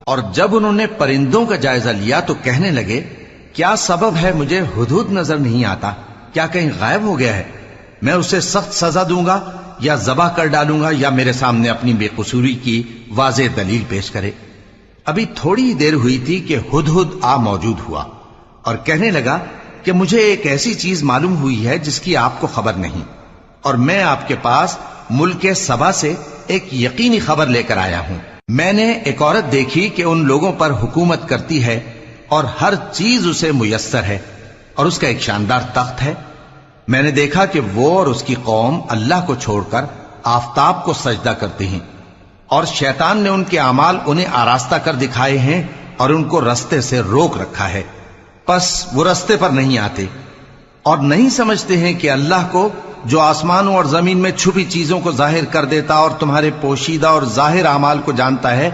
और जब उन्होंने परिंदों का जायजा लिया तो कहने लगे, क्या सबब है मुझे हुदहुद नजर नहीं आता, क्या कहीं गायब हो गया है? मैं उसे सख्त सजा दूंगा या जबा कर डालूंगा या मेरे सामने अपनी बेकसूरी की वाज़ेह दलील पेश करे। अभी थोड़ी देर हुई थी कि हुदहुद आ मौजूद हुआ और कहने लगा कि मुझे एक ऐसी चीज मालूम हुई है जिसकी आपको खबर नहीं, और मैं आपके पास मुल्क सबा से एक यकीनी खबर लेकर आया हूं। मैंने एक औरत देखी कि उन लोगों पर हुकूमत करती है और हर चीज उसे मुयस्सर है और उसका एक शानदार तख्त है। मैंने देखा कि वो और उसकी कौम अल्लाह को छोड़कर आफताब को सजदा करती हैं और शैतान ने उनके अमाल उन्हें आरास्ता कर दिखाए हैं और उनको रस्ते से रोक रखा है, बस वो रस्ते पर नहीं आते और नहीं समझते हैं कि अल्लाह को, जो आसमानों और जमीन में छुपी चीजों को जाहिर कर देता और तुम्हारे पोशीदा और जाहिर अमाल को जानता है,